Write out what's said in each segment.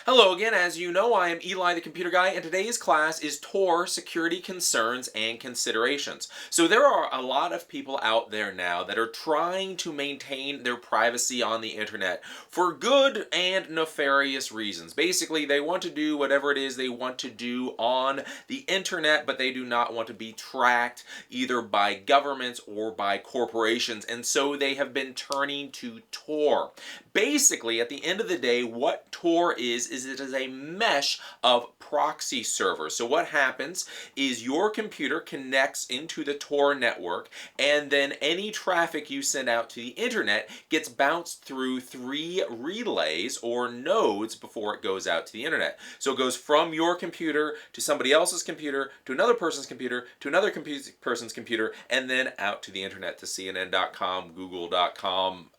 Hello again, as you know, I am Eli the Computer Guy, and today's class is TOR Security Concerns and Considerations. So there are a lot of people out there now that are trying to maintain their privacy on the internet for good and nefarious reasons. Basically, they want to do whatever it is they want to do on the internet, but they do not want to be tracked either by governments or by corporations, and so they have been turning to TOR. Basically, at the end of the day, what TOR is it is a mesh of proxy servers. So what happens is your computer connects into the TOR network, and then any traffic you send out to the internet gets bounced through 3 relays or nodes before it goes out to the internet. So it goes from your computer to somebody else's computer to another person's computer to another person's computer, and then out to the internet to CNN.com, Google.com,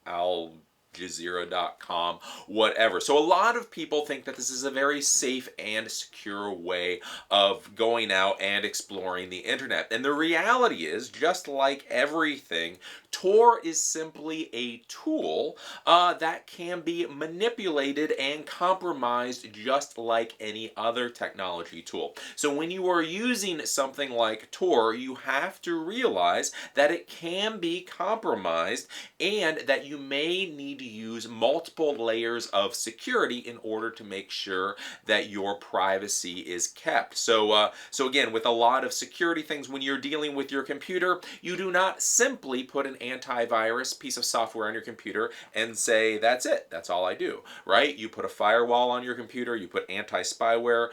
Jazeera.com, whatever. So a lot of people think that this is a very safe and secure way of going out and exploring the internet. And the reality is, just like everything, TOR is simply a tool that can be manipulated and compromised just like any other technology tool. So when you are using something like TOR, you have to realize that it can be compromised and that you may need to use multiple layers of security in order to make sure that your privacy is kept. So again, with a lot of security things, when you're dealing with your computer, you do not simply put an antivirus piece of software on your computer and say, that's it, that's all I do, right? You put a firewall on your computer, you put anti-spyware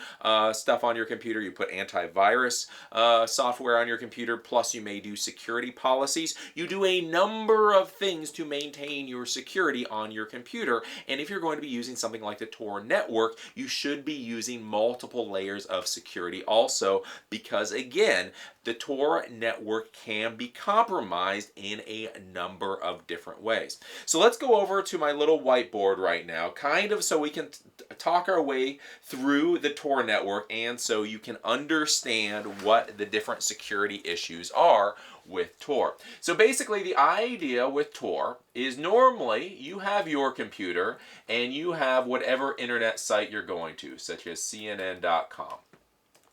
stuff on your computer, you put antivirus software on your computer, plus you may do security policies. You do a number of things to maintain your security on your computer, and if you're going to be using something like the TOR network, you should be using multiple layers of security also, because again, the TOR network can be compromised in a number of different ways. So let's go over to my little whiteboard right now, kind of so we can talk our way through the TOR network and so you can understand what the different security issues are with TOR. So basically the idea with TOR is normally you have your computer and you have whatever internet site you're going to, such as CNN.com.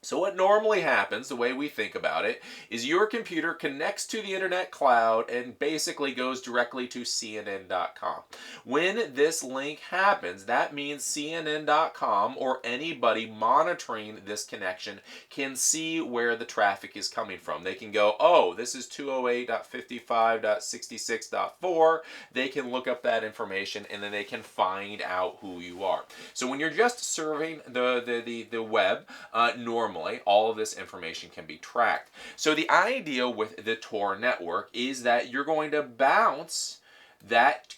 So what normally happens, the way we think about it, is your computer connects to the internet cloud and basically goes directly to CNN.com. When this link happens, that means CNN.com or anybody monitoring this connection can see where the traffic is coming from. They can go, oh, this is 208.55.66.4. They can look up that information and then they can find out who you are. So when you're just serving the web, normally all of this information can be tracked. So the idea with the TOR network is that you're going to bounce that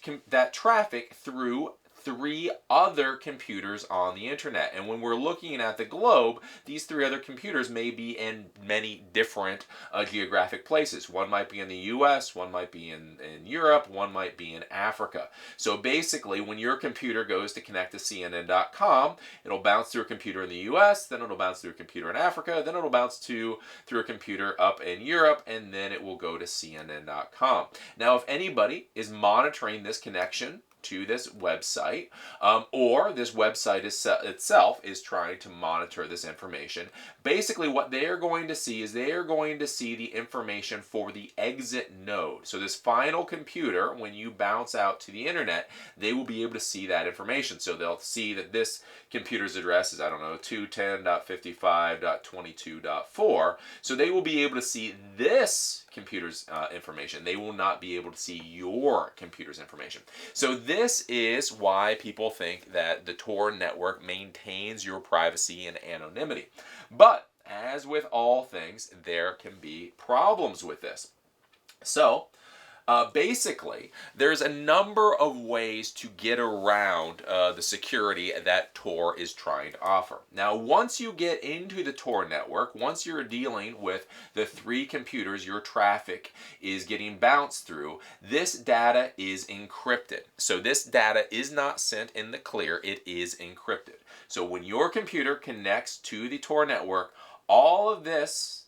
traffic through 3 other computers on the internet. And when we're looking at the globe, these 3 other computers may be in many different geographic places. One might be in the US, one might be in Europe, one might be in Africa. So basically, when your computer goes to connect to CNN.com, it'll bounce through a computer in the US, then it'll bounce through a computer in Africa, then it'll bounce through a computer up in Europe, and then it will go to CNN.com. Now, if anybody is monitoring this connection to this website, or this website itself is trying to monitor this information, basically what they are going to see is they are going to see the information for the exit node. So this final computer, when you bounce out to the internet, they will be able to see that information. So they'll see that this computer's address is, I don't know, 210.55.22.4. So they will be able to see this computer's information. They will not be able to see your computer's information. So this is why people think that the TOR network maintains your privacy and anonymity. But as with all things, there can be problems with this. So basically, there's a number of ways to get around the security that TOR is trying to offer. Now, once you get into the TOR network, once you're dealing with the 3 computers your traffic is getting bounced through, this data is encrypted. So this data is not sent in the clear, it is encrypted. So when your computer connects to the TOR network, all of these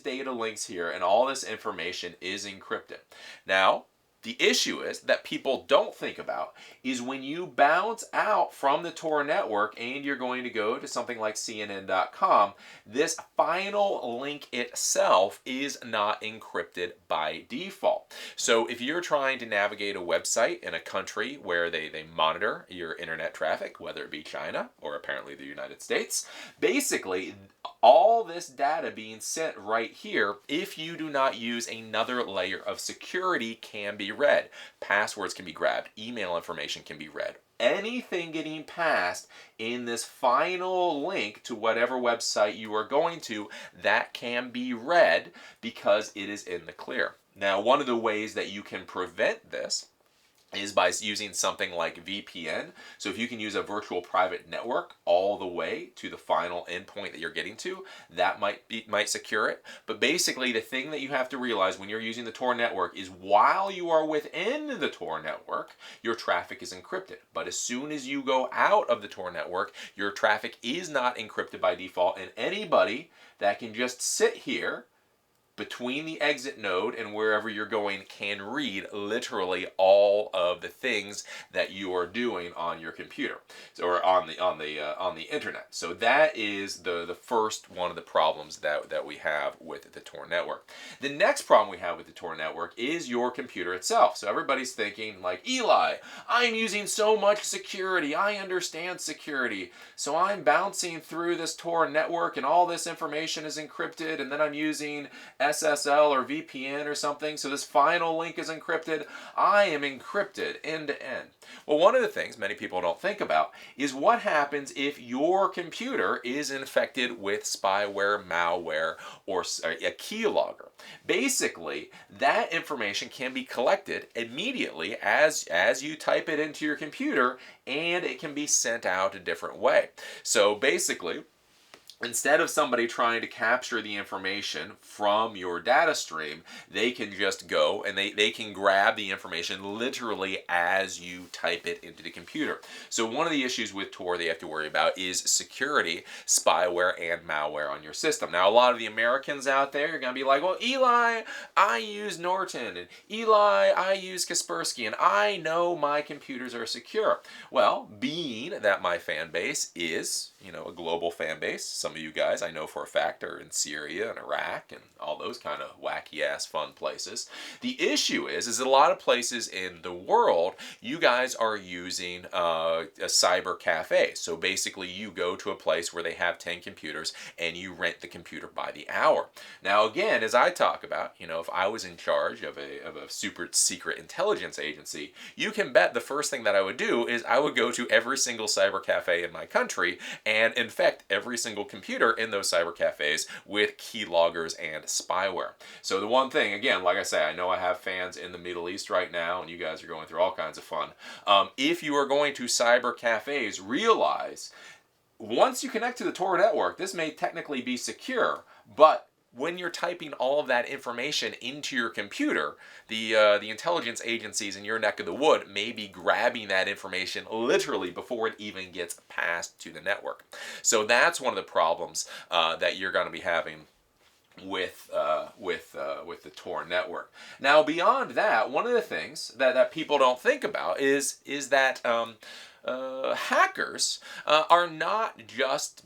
data links here and all this information is encrypted. Now, The issue is that people don't think about is when you bounce out from the Tor network and you're going to go to something like CNN.com, this final link itself is not encrypted by default. So if you're trying to navigate a website in a country where they monitor your internet traffic, whether it be China or apparently the United States, basically all this data being sent right here, if you do not use another layer of security, can be read. Passwords can be grabbed, email information can be read. Anything getting passed in this final link to whatever website you are going to, that can be read because it is in the clear. Now, one of the ways that you can prevent this is by using something like VPN. So if you can use a virtual private network all the way to the final endpoint that you're getting to, that might secure it. But basically, the thing that you have to realize when you're using the Tor network is while you are within the Tor network, your traffic is encrypted. But as soon as you go out of the Tor network, your traffic is not encrypted by default, and anybody that can just sit here between the exit node and wherever you're going can read literally all of the things that you are doing on your computer or on the internet. So that is the first one of the problems that we have with the Tor network. The next problem we have with the Tor network is your computer itself. So everybody's thinking like, Eli, I'm using so much security. I understand security. So I'm bouncing through this Tor network and all this information is encrypted, and then I'm using SSL or VPN or something, so this final link is encrypted. I am encrypted end to end. Well, one of the things many people don't think about is what happens if your computer is infected with spyware, malware, or a keylogger. Basically, that information can be collected immediately as you type it into your computer, and it can be sent out a different way. So basically, instead of somebody trying to capture the information from your data stream, they can just go and they can grab the information literally as you type it into the computer. So one of the issues with Tor that you have to worry about is security, spyware, and malware on your system. Now, a lot of the Americans out there are going to be like, well, Eli, I use Norton, and Eli, I use Kaspersky, and I know my computers are secure. Well, being that my fan base is, a global fan base, some of you guys I know for a fact are in Syria and Iraq and all those kind of wacky ass fun places. The issue is that a lot of places in the world, you guys are using a cyber cafe. So basically you go to a place where they have 10 computers and you rent the computer by the hour. Now again, as I talk about, if I was in charge of a super secret intelligence agency, you can bet the first thing that I would do is I would go to every single cyber cafe in my country and infect every single computer in those cyber cafes with keyloggers and spyware. So the one thing, again, like I say, I know I have fans in the Middle East right now, and you guys are going through all kinds of fun. If you are going to cyber cafes, realize once you connect to the Tor network, this may technically be secure, but when you're typing all of that information into your computer, the intelligence agencies in your neck of the wood may be grabbing that information literally before it even gets passed to the network. So that's one of the problems that you're going to be having with the Tor network. Now, beyond that, one of the things that people don't think about is that hackers are not just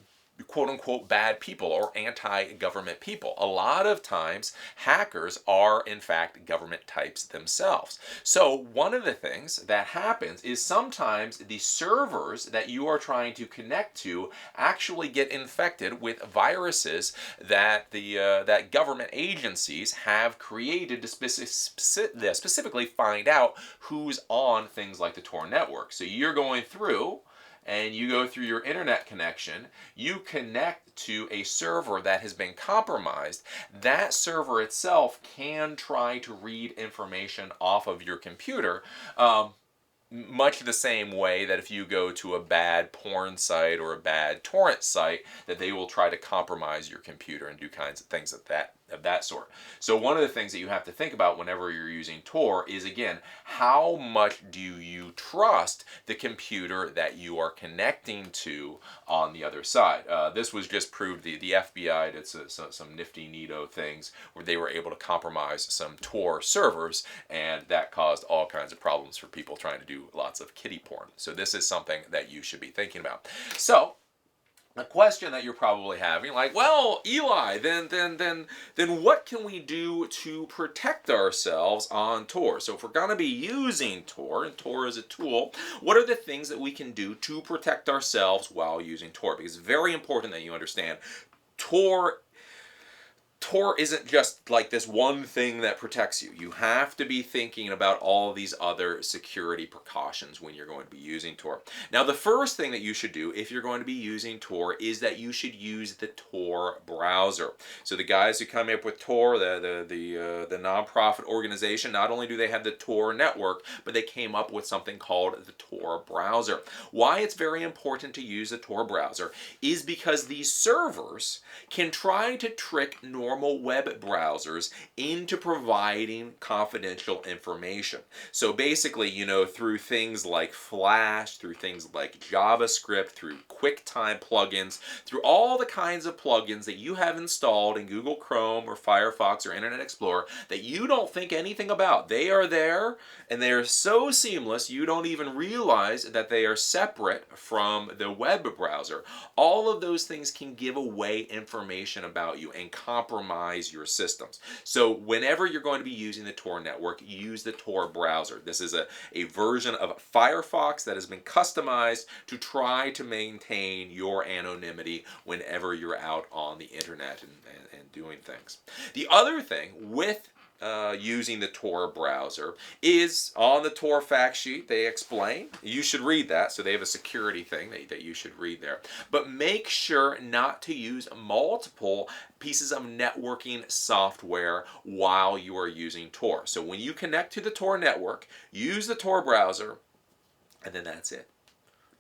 quote-unquote bad people or anti-government people. A lot of times hackers are in fact government types themselves. So one of the things that happens is sometimes the servers that you are trying to connect to actually get infected with viruses that that government agencies have created to specifically find out who's on things like the Tor network. So you're going through and you go through your internet connection, you connect to a server that has been compromised. That server itself can try to read information off of your computer, much the same way that if you go to a bad porn site or a bad torrent site, that they will try to compromise your computer and do kinds of things of that sort. So one of the things that you have to think about whenever you're using Tor is, again, how much do you trust the computer that you are connecting to on the other side? This was just proved, the FBI did some nifty neato things where they were able to compromise some Tor servers, and that caused all kinds of problems for people trying to do lots of kiddie porn. So this is something that you should be thinking about. So a question that you're probably having, like, well, Eli, then what can we do to protect ourselves on Tor? So if we're going to be using Tor, and Tor is a tool, what are the things that we can do to protect ourselves while using Tor? Because it's very important that you understand Tor isn't just like this one thing that protects you. You have to be thinking about all these other security precautions when you're going to be using Tor. Now, the first thing that you should do if you're going to be using Tor is that you should use the Tor browser. So the guys who come up with Tor, the nonprofit organization, not only do they have the Tor network, but they came up with something called the Tor browser. Why it's very important to use the Tor browser is because these servers can try to trick normal web browsers into providing confidential information. So basically, through things like Flash, through things like JavaScript, through QuickTime plugins, through all the kinds of plugins that you have installed in Google Chrome or Firefox or Internet Explorer that you don't think anything about. They are there, and they are so seamless you don't even realize that they are separate from the web browser. All of those things can give away information about you and compromise your systems. So whenever you're going to be using the Tor network, use the Tor browser. This is a version of Firefox that has been customized to try to maintain your anonymity whenever you're out on the internet and doing things. The other thing with using the Tor browser is on the Tor fact sheet. They explain, you should read that, so they have a security thing that you should read there. But make sure not to use multiple pieces of networking software while you are using Tor. So when you connect to the Tor network, use the Tor browser, and then that's it.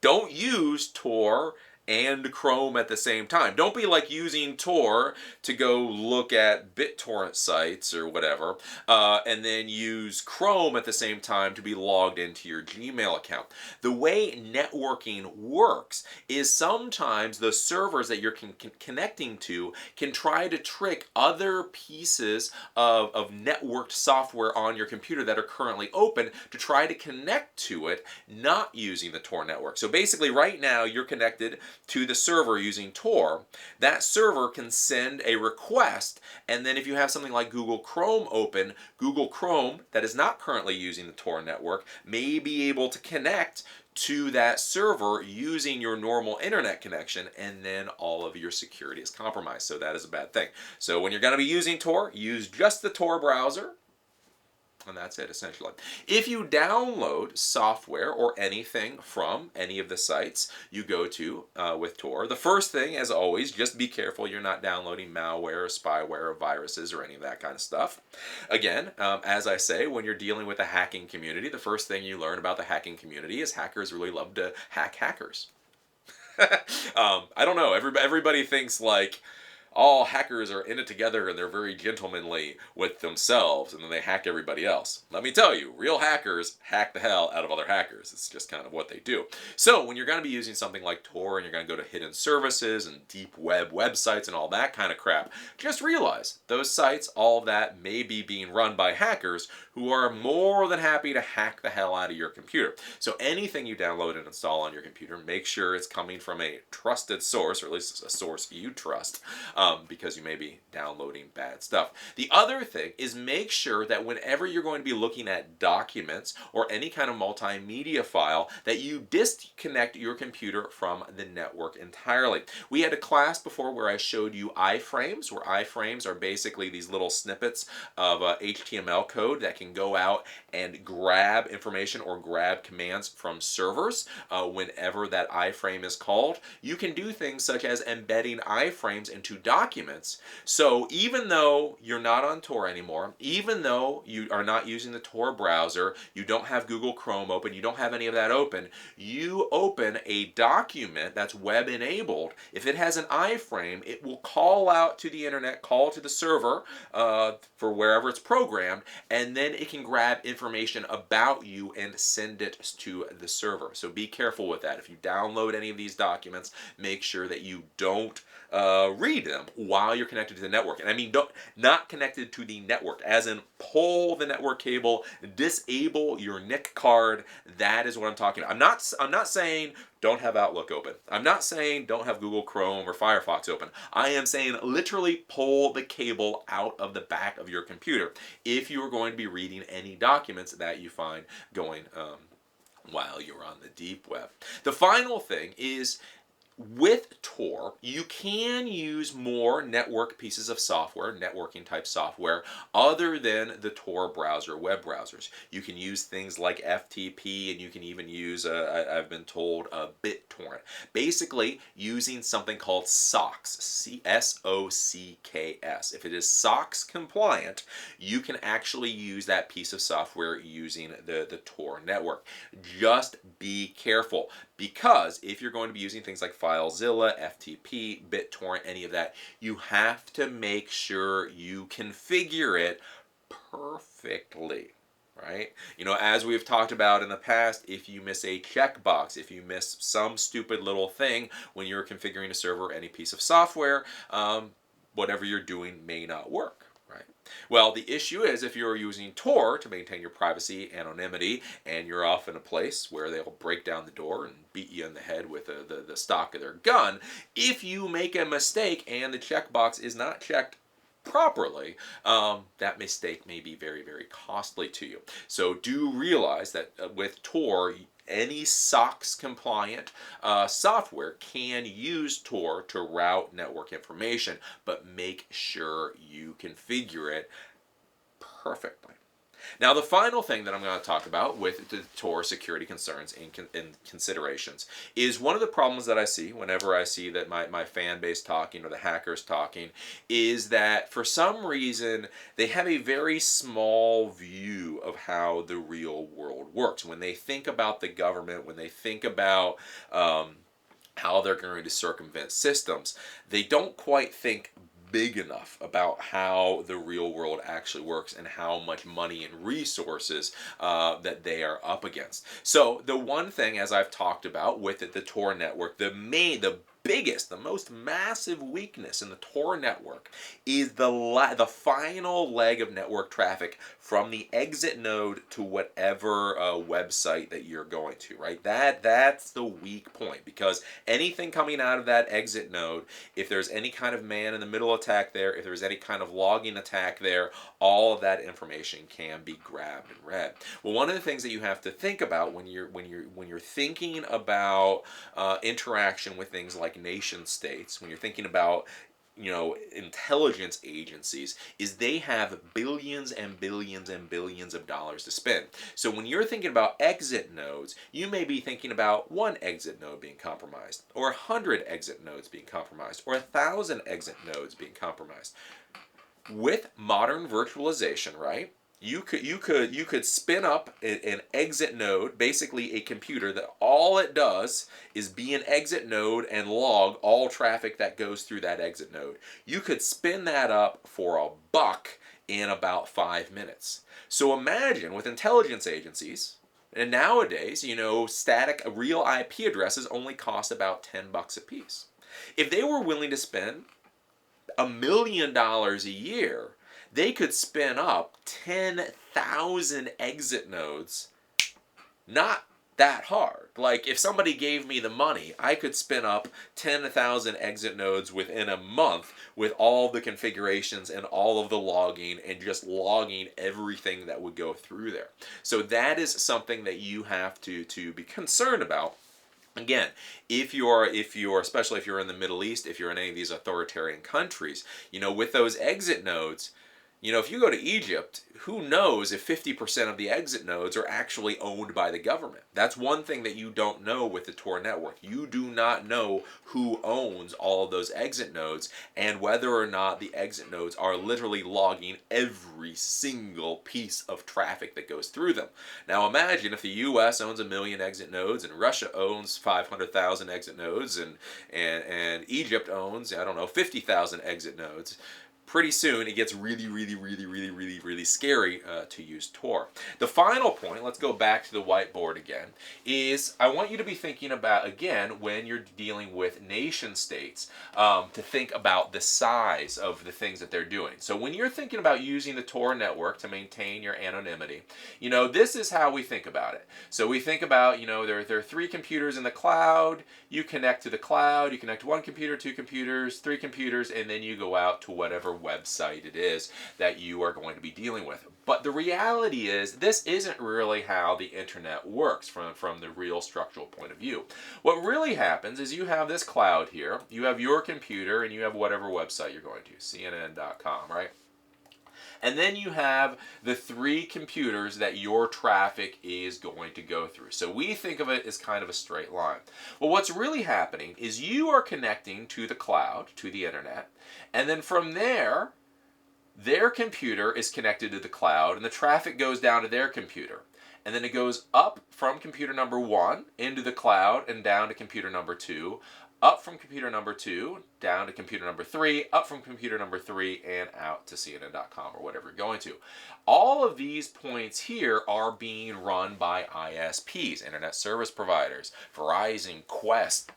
Don't use Tor and Chrome at the same time. Don't be like using Tor to go look at BitTorrent sites or whatever, and then use Chrome at the same time to be logged into your Gmail account. The way networking works is sometimes the servers that you're connecting to can try to trick other pieces of networked software on your computer that are currently open to try to connect to it, not using the Tor network. So basically right now you're connected to the server using Tor. That server can send a request, and then if you have something like Google Chrome open, Google Chrome that is not currently using the Tor network may be able to connect to that server using your normal internet connection, and then all of your security is compromised. So that is a bad thing. So when you're going to be using Tor, use just the Tor browser. And that's it, essentially. If you download software or anything from any of the sites you go to with Tor, the first thing, as always, just be careful you're not downloading malware or spyware or viruses or any of that kind of stuff. Again, as I say, when you're dealing with the hacking community, the first thing you learn about the hacking community is hackers really love to hack hackers. I don't know, everybody thinks like, all hackers are in it together and they're very gentlemanly with themselves, and then they hack everybody else. Let me tell you, real hackers hack the hell out of other hackers. It's just kind of what they do. So when you're going to be using something like Tor and you're going to go to hidden services and deep web websites and all that kind of crap, just realize those sites, all of that may be being run by hackers who are more than happy to hack the hell out of your computer. So anything you download and install on your computer, make sure it's coming from a trusted source, or at least a source you trust. Because you may be downloading bad stuff. The other thing is make sure that whenever you're going to be looking at documents or any kind of multimedia file, that you disconnect your computer from the network entirely. We had a class before where I showed you iframes, where iframes are basically these little snippets of HTML code that can go out and grab information or grab commands from servers whenever that iframe is called. You can do things such as embedding iframes into documents. So even though you're not on Tor anymore, even though you are not using the Tor browser, you don't have Google Chrome open, you don't have any of that open, you open a document that's web enabled. If it has an iframe, it will call out to the internet, call to the server for wherever it's programmed, and then it can grab information about you and send it to the server. So be careful with that. If you download any of these documents, make sure that you don't read them while you're connected to the network. And I mean, not connected to the network, as in pull the network cable, disable your NIC card. That is what I'm talking about. I'm not saying don't have Outlook open. I'm not saying don't have Google Chrome or Firefox open. I am saying literally pull the cable out of the back of your computer if you are going to be reading any documents that you find going while you're on the deep web. The final thing is, with Tor, you can use more network pieces of software, networking type software, other than the Tor browser, web browsers. You can use things like FTP, and you can even use, I've been told, BitTorrent. Basically, using something called SOCKS, SOCKS. If it is SOCKS compliant, you can actually use that piece of software using the Tor network. Just be careful, because if you're going to be using things like FileZilla, FTP, BitTorrent, any of that, you have to make sure you configure it perfectly, right? You know, as we've talked about in the past, if you miss a checkbox, if you miss some stupid little thing when you're configuring a server or any piece of software, whatever you're doing may not work. Right. Well, the issue is, if you're using Tor to maintain your privacy, anonymity, and you're off in a place where they'll break down the door and beat you in the head with the stock of their gun, if you make a mistake and the checkbox is not checked properly, that mistake may be very, very costly to you. So do realize that with Tor, any SOCKS compliant software can use Tor to route network information, but make sure you configure it perfectly. Now, the final thing that I'm going to talk about with the Tor security concerns and considerations is one of the problems that I see whenever I see that my fan base talking, or the hackers talking, is that for some reason they have a very small view of how the real world works. When they think about the government, when they think about how they're going to circumvent systems, they don't quite think big enough about how the real world actually works and how much money and resources that they are up against. So the one thing, as I've talked about with the Tor network, the biggest, the most massive weakness in the Tor network is the final leg of network traffic from the exit node to whatever website that you're going to, right? That's the weak point, because anything coming out of that exit node, if there's any kind of man-in-the-middle attack there, if there's any kind of logging attack there, all of that information can be grabbed and read. Well, one of the things that you have to think about when you're thinking about interaction with things like nation states, when you're thinking about intelligence agencies, is they have billions and billions and billions of dollars to spend. So when you're thinking about exit nodes, you may be thinking about one exit node being compromised, or 100 exit nodes being compromised, or 1,000 exit nodes being compromised. With modern virtualization, right? You could spin up an exit node, basically a computer that all it does is be an exit node and log all traffic that goes through that exit node. You could spin that up for $1 in about 5 minutes. So imagine with intelligence agencies, and nowadays, static real IP addresses only cost about $10 a piece. If they were willing to spend $1 million a year, they could spin up 10,000 exit nodes. Not that hard. Like, if somebody gave me the money, I could spin up 10,000 exit nodes within a month with all the configurations and all of the logging, and just logging everything that would go through there. So that is something that you have to be concerned about. Again, if you're, especially if you're in the Middle East, if you're in any of these authoritarian countries, with those exit nodes, If you go to Egypt, who knows if 50% of the exit nodes are actually owned by the government? That's one thing that you don't know with the Tor network. You do not know who owns all of those exit nodes and whether or not the exit nodes are literally logging every single piece of traffic that goes through them. Now imagine if the US owns 1 million exit nodes and Russia owns 500,000 exit nodes and Egypt owns, I don't know, 50,000 exit nodes. Pretty soon it gets really, really, really, really, really, really scary to use Tor. The final point, let's go back to the whiteboard again, is I want you to be thinking about, again, when you're dealing with nation states, to think about the size of the things that they're doing. So when you're thinking about using the Tor network to maintain your anonymity, this is how we think about it. So we think about, there are 3 computers in the cloud, you connect to the cloud, you connect 1 computer, 2 computers, 3 computers, and then you go out to whatever website it is that you are going to be dealing with. But the reality is, this isn't really how the internet works from the real structural point of view. What really happens is you have this cloud here, you have your computer, and you have whatever website you're going to, CNN.com, right? And then you have the 3 computers that your traffic is going to go through. So we think of it as kind of a straight line. Well, what's really happening is you are connecting to the cloud, to the internet, and then from there, their computer is connected to the cloud, and the traffic goes down to their computer. And then it goes up from computer number 1 into the cloud and down to computer number 2, up from computer number 2, down to computer number 3, up from computer number 3, and out to CNN.com or whatever you're going to. All of these points here are being run by ISPs, Internet Service Providers, Verizon, Quest,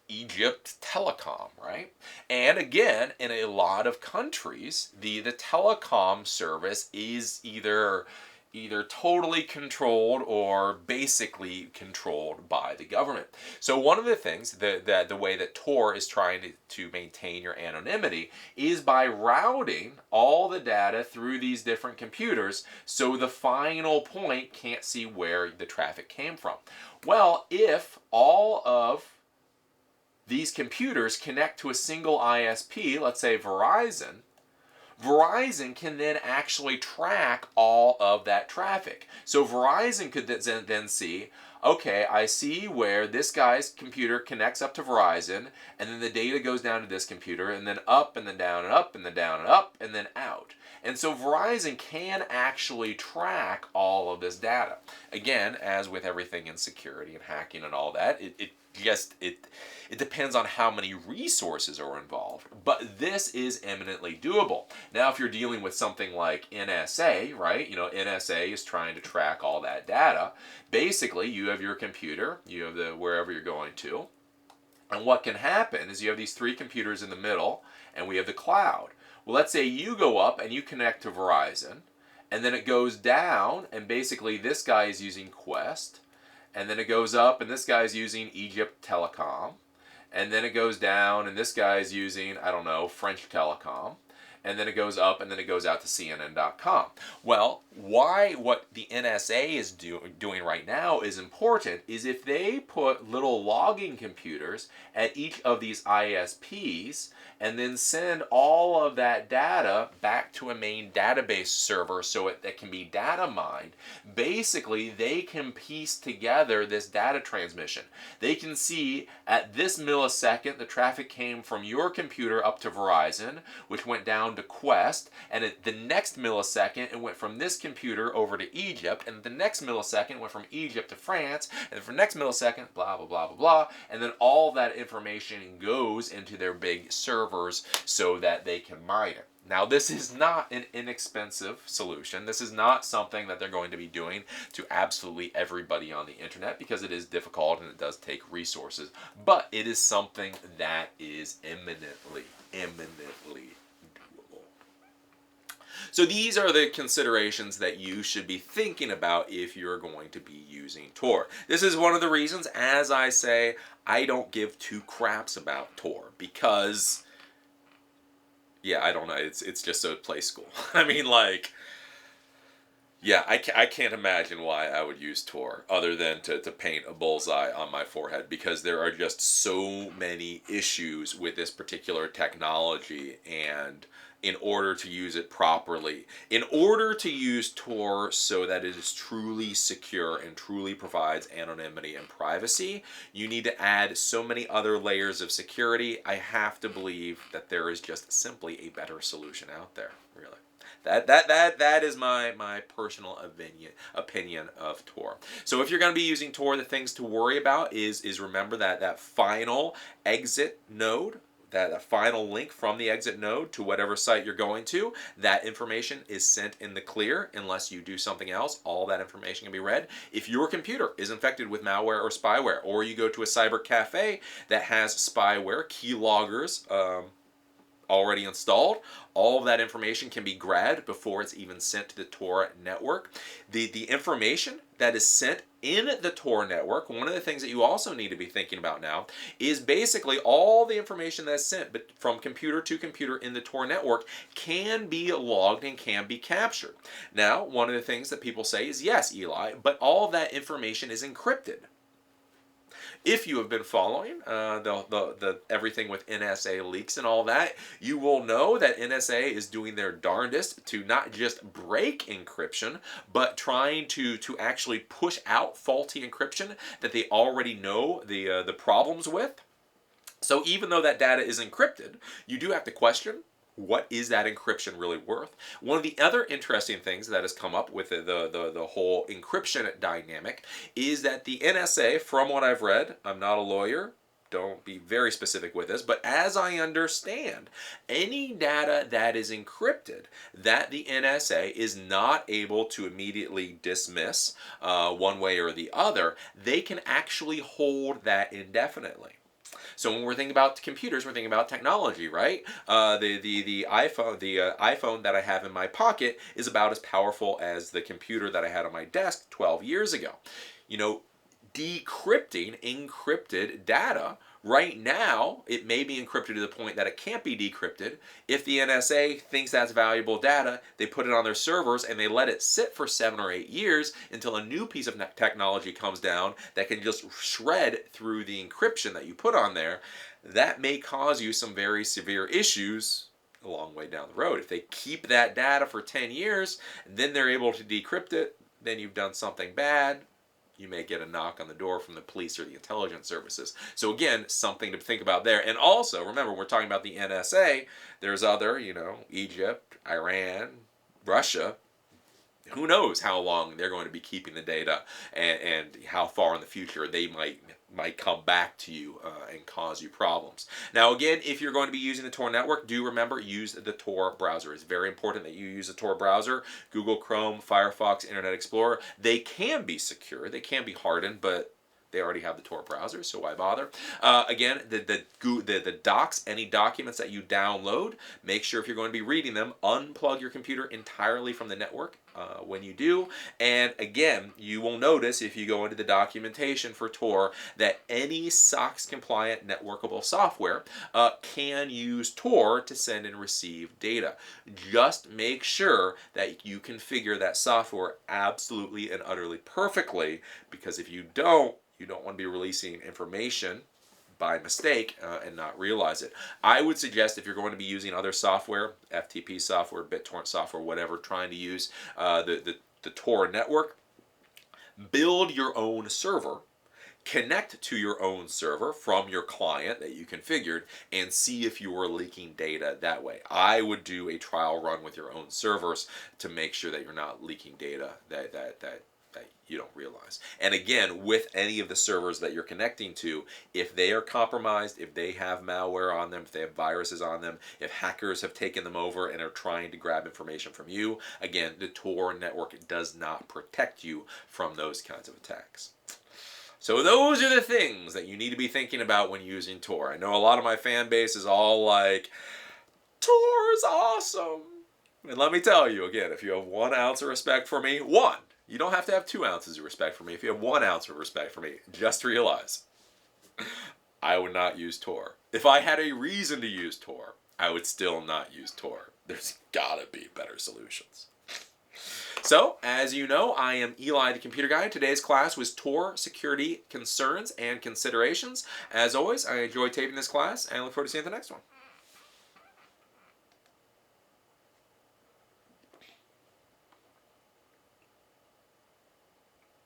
Egypt Telecom, right? And again, in a lot of countries, the telecom service is either totally controlled or basically controlled by the government. So one of the things that the way that Tor is trying to maintain your anonymity is by routing all the data through these different computers so the final point can't see where the traffic came from. Well, if all of these computers connect to a single ISP, let's say Verizon can then actually track all of that traffic. So Verizon could then see, okay, I see where this guy's computer connects up to Verizon, and then the data goes down to this computer, and then up, and then down, and up, and then down, and up, and then out. And so Verizon can actually track all of this data. Again, as with everything in security and hacking and all that, it depends on how many resources are involved, but this is eminently doable. Now, if you're dealing with something like NSA, right? NSA is trying to track all that data. Basically, you have your computer, you have wherever you're going to, and what can happen is you have these 3 computers in the middle, and we have the cloud. Well, let's say you go up and you connect to Verizon, and then it goes down, and basically this guy is using Quest, and then it goes up, and this guy's using Egypt Telecom, and then it goes down, and this guy's using, I don't know, French Telecom, and then it goes up, and then it goes out to CNN.com. Well, what the NSA is doing right now is important, is if they put little logging computers at each of these ISPs, and then send all of that data back to a main database server so that can be data mined. Basically, they can piece together this data transmission. They can see at this millisecond the traffic came from your computer up to Verizon, which went down to Quest, and at the next millisecond it went from this computer over to Egypt, and the next millisecond went from Egypt to France, and for the next millisecond, blah, blah, blah, blah, blah, and then all that information goes into their big servers so that they can mine it. Now, this is not an inexpensive solution. This is not something that they're going to be doing to absolutely everybody on the internet because it is difficult and it does take resources. But it is something that is eminently doable. So these are the considerations that you should be thinking about if you're going to be using Tor. This is one of the reasons, as I say, I don't give 2 craps about Tor because, yeah, I don't know. It's just a play school. I mean, like, yeah, I can't imagine why I would use Tor other than to paint a bullseye on my forehead because there are just so many issues with this particular technology and in order to use it properly. In order to use Tor so that it is truly secure and truly provides anonymity and privacy, you need to add so many other layers of security. I have to believe that there is just simply a better solution out there, really. That is my personal opinion of Tor. So if you're going to be using Tor, the things to worry about is remember that final exit node, that final link from the exit node to whatever site you're going to, that information is sent in the clear unless you do something else. All that information can be read. If your computer is infected with malware or spyware, or you go to a cyber cafe that has spyware, keyloggers, already installed, all of that information can be grabbed before it's even sent to the Tor network. The information that is sent in the Tor network, one of the things that you also need to be thinking about now is basically all the information that's sent from computer to computer in the Tor network can be logged and can be captured. Now, one of the things that people say is, yes, Eli, but all of that information is encrypted. If you have been following the everything with NSA leaks and all that, you will know that NSA is doing their darndest to not just break encryption, but trying to actually push out faulty encryption that they already know the problems with. So even though that data is encrypted, you do have to question, what is that encryption really worth? One of the other interesting things that has come up with the whole encryption dynamic is that the NSA, from what I've read, I'm not a lawyer, don't be very specific with this, but as I understand, any data that is encrypted that the NSA is not able to immediately dismiss one way or the other, they can actually hold that indefinitely. So when we're thinking about computers, we're thinking about technology, right? The iPhone that I have in my pocket is about as powerful as the computer that I had on my desk 12 years ago. You know, decrypting encrypted data, right now it may be encrypted to the point that it can't be decrypted. If the NSA thinks that's valuable data, they put it on their servers and they let it sit for 7 or 8 years until a new piece of technology comes down that can just shred through the encryption that you put on there. That may cause you some very severe issues a long way down the road. If they keep that data for 10 years and then they're able to decrypt it, then you've done something bad. You may get a knock on the door from the police or the intelligence services. So again, something to think about there. And also, remember, we're talking about the NSA. There's other, Egypt, Iran, Russia. Who knows how long they're going to be keeping the data and how far in the future they might come back to you and cause you problems. Now again, if you're going to be using the Tor network, do remember, use the Tor browser. It's very important that you use the Tor browser. Google Chrome, Firefox, Internet Explorer, they can be secure, they can be hardened, but they already have the Tor browser, so why bother? Again, the docs, any documents that you download, make sure if you're going to be reading them, unplug your computer entirely from the network when you do. And again, you will notice if you go into the documentation for Tor that any SOX compliant networkable software can use Tor to send and receive data. Just make sure that you configure that software absolutely and utterly perfectly, because if you don't want to be releasing information by mistake and not realize it. I would suggest if you're going to be using other software, FTP software, BitTorrent software, whatever, trying to use the Tor network, build your own server, connect to your own server from your client that you configured, and see if you are leaking data that way. I would do a trial run with your own servers to make sure that you're not leaking data that you don't realize. And again, with any of the servers that you're connecting to, if they are compromised, if they have malware on them, if they have viruses on them, if hackers have taken them over and are trying to grab information from you, again, the Tor network does not protect you from those kinds of attacks. So those are the things that you need to be thinking about when using Tor. I know a lot of my fan base is all like, Tor's awesome. And let me tell you again, if you have 1 ounce of respect for me, you don't have to have 2 ounces of respect for me. If you have 1 ounce of respect for me, just realize I would not use Tor. If I had a reason to use Tor, I would still not use Tor. There's gotta be better solutions. So, as you know, I am Eli the Computer Guy. Today's class was Tor Security Concerns and Considerations. As always, I enjoyed taping this class and I look forward to seeing you at the next one.